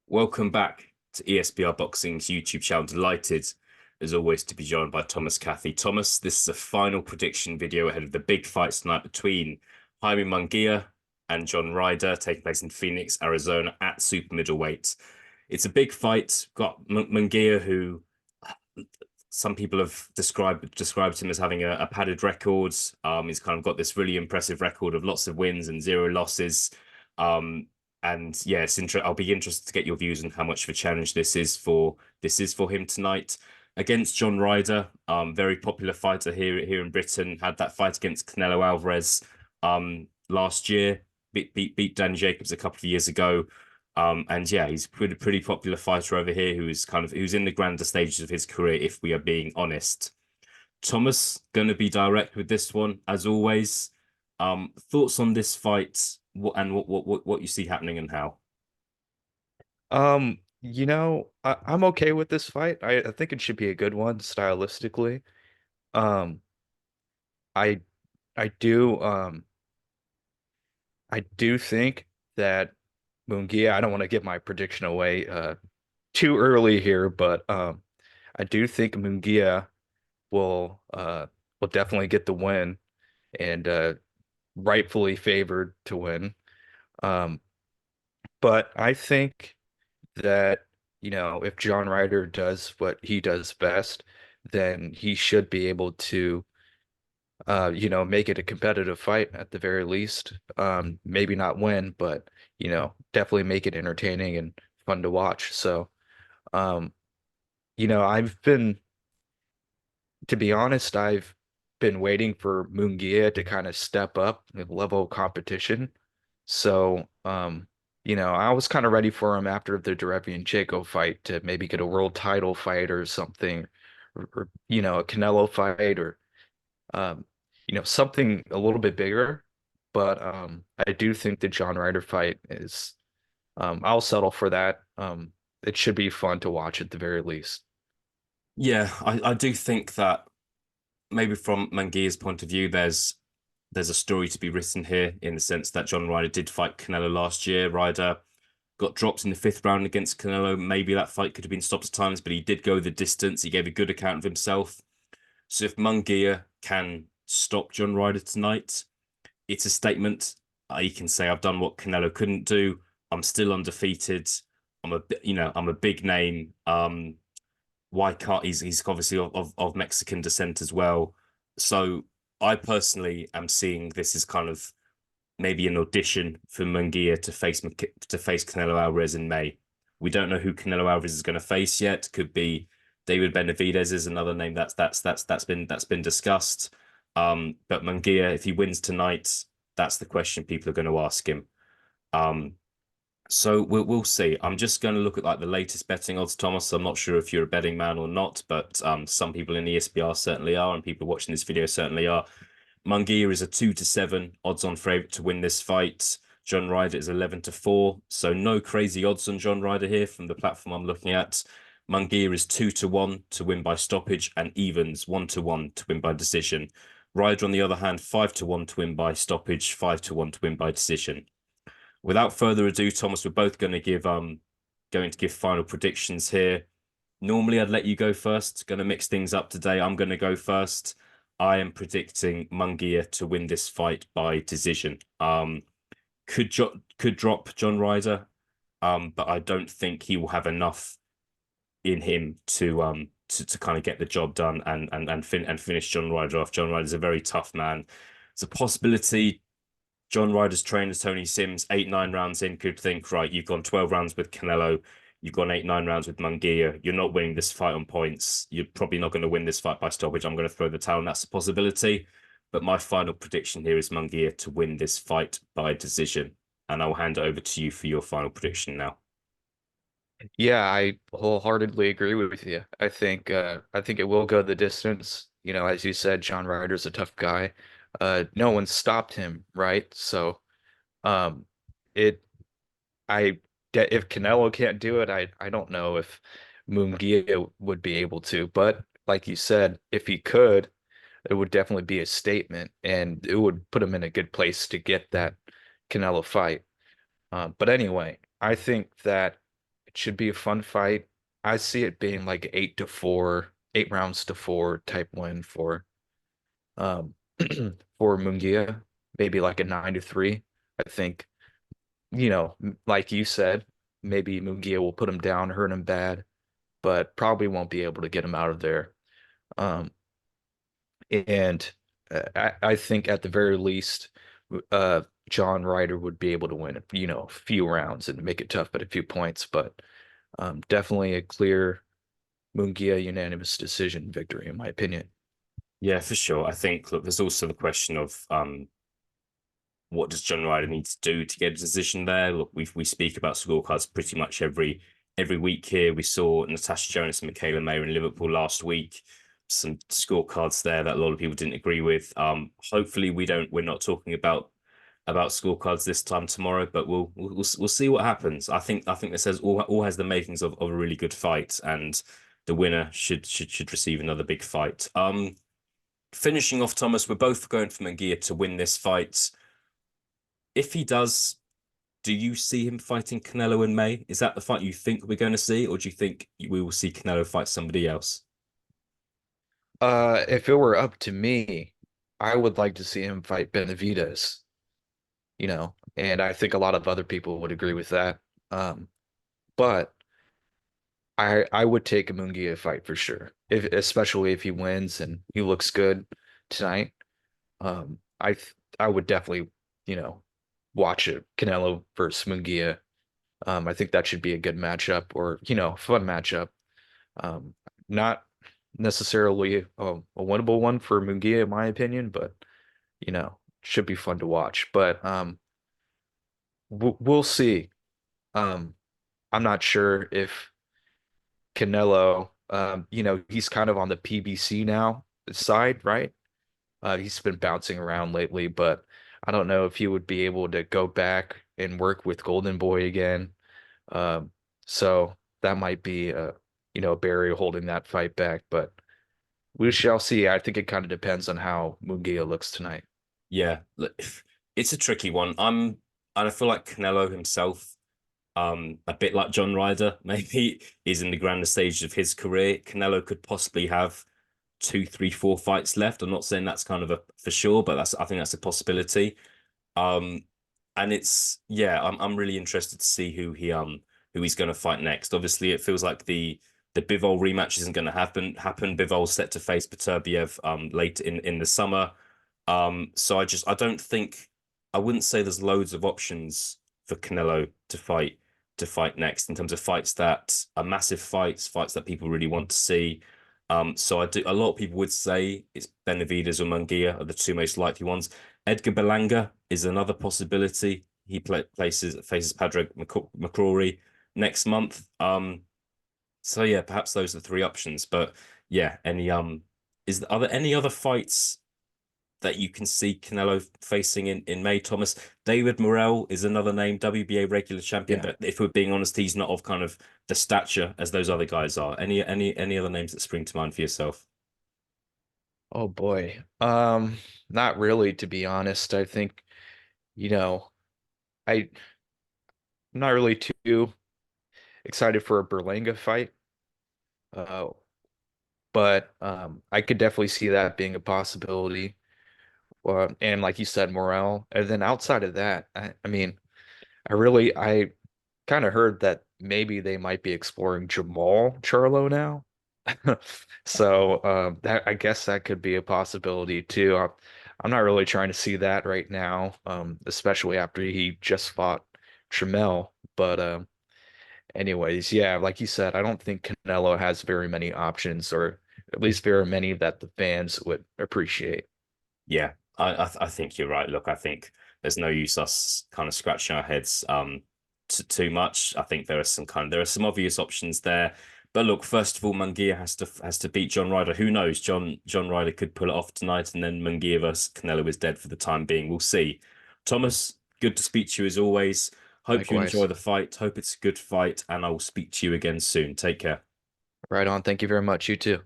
Welcome back to ESPR Boxing's YouTube channel. Delighted, as always, to be joined by Thomas Cathy. Thomas, this is a final prediction video ahead of the big fight tonight between Jaime Munguia and John Ryder, taking place in Phoenix, Arizona, at super middleweight. It's a big fight. Got Munguia, who some people have described him as having a padded record. He's kind of got this really impressive record of lots of wins and zero losses. Um, and yeah, I'll be interested to get your views on how much of a challenge this is for him tonight against John Ryder. Very popular fighter here in Britain. Had that fight against Canelo Alvarez last year. Beat Danny Jacobs a couple of years ago. And yeah, he's a pretty popular fighter over here who's in the grander stages of his career, if we are being honest. Thomas, gonna be direct with this one, as always. Thoughts on this fight, what you see happening and how? I'm okay with this fight. I think it should be a good one stylistically. Um, I I do I do think that Munguia, I don't want to give my prediction away too early here, but I do think Munguia will definitely get the win and rightfully favored to win. Um, but I think that, if John Ryder does what he does best, then he should be able to, make it a competitive fight at the very least. Maybe not win, but, definitely make it entertaining and fun to watch. So, um, to be honest, I've been waiting for Munguia to kind of step up the level of competition. So, I was kind of ready for him after the Derevian-Jacob fight to maybe get a world title fight or something, or a Canelo fight or, um, something a little bit bigger. But I do think the John Ryder fight is, I'll settle for that. It should be fun to watch at the very least. Yeah, I do think that maybe from Manguia's point of view, there's a story to be written here in the sense that John Ryder did fight Canelo last year. Ryder got dropped in the fifth round against Canelo. Maybe that fight could have been stopped at times, but he did go the distance. He gave a good account of himself. So if Munguia can stop John Ryder tonight, it's a statement. He can say, "I've done what Canelo couldn't do. I'm still undefeated. I'm a big name. Why can't he's obviously of Mexican descent as well. So I personally am seeing this as kind of maybe an audition for Munguia to face Canelo Alvarez in May. We don't know who Canelo Alvarez is going to face yet. Could be David Benavidez is another name that's been discussed. But Munguia, if he wins tonight, that's the question people are going to ask him. Um, so we'll see. I'm just going to look at like the latest betting odds, Thomas. I'm not sure if you're a betting man or not, but some people in ESPR certainly are, and people watching this video certainly are. Munguia is a 2-7 odds-on favorite to win this fight. John Ryder is 11-4, so no crazy odds on John Ryder here from the platform I'm looking at. Munguia is 2-1 to win by stoppage, and evens 1-1 to win by decision. Ryder, on the other hand, 5-1 to win by stoppage, 5-1 to win by decision. Without further ado, Thomas, we're both going to give final predictions here. Normally, I'd let you go first. Going to mix things up today. I'm going to go first. I am predicting Munguia to win this fight by decision. Could drop John Ryder, but I don't think he will have enough in him to kind of get the job done and finish John Ryder off. John Ryder's a very tough man. It's a possibility. John Ryder's trainer, Tony Sims, 8-9 rounds in, could think, right, you've gone 12 rounds with Canelo, you've gone 8-9 rounds with Munguia, you're not winning this fight on points, you're probably not going to win this fight by stoppage, I'm going to throw the towel, and that's a possibility. But my final prediction here is Munguia to win this fight by decision. And I'll hand it over to you for your final prediction now. Yeah, I wholeheartedly agree with you. I think it will go the distance. As you said, John Ryder's a tough guy. No one stopped him, right? So, um, it I if Canelo can't do it, I don't know if Munguia would be able to. But like you said, if he could, it would definitely be a statement, and it would put him in a good place to get that Canelo fight. But anyway, I think that It should be a fun fight. I see it being like 8-4, 8 rounds to 4 type win um for Munguia, maybe like a 9-3. I think, like you said, maybe Munguia will put him down, hurt him bad, but probably won't be able to get him out of there. Um, and I think at the very least, John Ryder would be able to win, a few rounds and make it tough, but a few points. But definitely a clear Munguia unanimous decision victory, in my opinion. Yeah, for sure. I think look, there's also the question of what does John Ryder need to do to get a decision there? Look, we speak about scorecards pretty much every week here. We saw Natasha Jonas and Michaela Mayer in Liverpool last week. Some scorecards there that a lot of people didn't agree with. Hopefully we're not talking about scorecards this time tomorrow, but we'll see what happens. I think this says all has the makings of a really good fight, and the winner should receive another big fight. Finishing off, Thomas, we're both going for Munguia to win this fight. If he does, do you see him fighting Canelo in May? Is that the fight you think we're going to see, or do you think we will see Canelo fight somebody else? If it were up to me, I would like to see him fight Benavidez, and I think a lot of other people would agree with that. But I would take a Munguia fight for sure, especially if he wins and he looks good tonight. I would definitely, watch it, Canelo versus Munguia. I think that should be a good matchup or, fun matchup. Um, Not necessarily a winnable one for Munguia, in my opinion, but should be fun to watch. But we'll see. Um, I'm not sure if Canelo, he's kind of on the PBC now side, right? He's been bouncing around lately, but I don't know if he would be able to go back and work with Golden Boy again. Um, so that might be a barrier holding that fight back, but we shall see. I think it kind of depends on how Munguia looks tonight. Yeah, look, it's a tricky one. And I feel like Canelo himself, a bit like John Ryder, maybe is in the grander stage of his career. Canelo could possibly have two, three, 4 fights left. I'm not saying that's kind of a for sure, but I think that's a possibility. Um, and it's yeah, I'm really interested to see who he's going to fight next. Obviously, it feels like the Bivol rematch isn't going to happen. Bivol's set to face Beterbiev late in the summer. So I don't think I wouldn't say there's loads of options for Canelo to fight next in terms of fights that are massive fights that people really want to see. So I do. A lot of people would say it's Benavidez or Munguia are the two most likely ones. Edgar Berlanga is another possibility. He faces Padraig McCrory next month. So yeah, perhaps those are the three options. But yeah, are there any other fights that you can see Canelo facing in May, Thomas? David Morrell is another name, WBA regular champion, Yeah. but if we're being honest, he's not of kind of the stature as those other guys are. Any other names that spring to mind for yourself? Oh boy. Not really, to be honest. I think, you know, I'm not really too excited for a Berlanga fight. Uh, but I could definitely see that being a possibility. And like you said, Morel. And then outside of that, I mean, I kind of heard that maybe they might be exploring Jamal Charlo now. So that I guess that could be a possibility too. I'm not really trying to see that right now, especially after he just fought Tramel. But anyways, yeah, like you said, I don't think Canelo has very many options, or at least very many that the fans would appreciate. Yeah, I think you're right. Look, I think there's no use us kind of scratching our heads too much. I think there are some obvious options there. But look, first of all, Munguia has to beat John Ryder. Who knows? John Ryder could pull it off tonight, and then Munguia versus Canelo is dead for the time being. We'll see. Thomas, good to speak to you as always. Hope you enjoy Likewise. the fight. Hope it's a good fight, and I will speak to you again soon. Take care. Right on. Thank you very much. You too.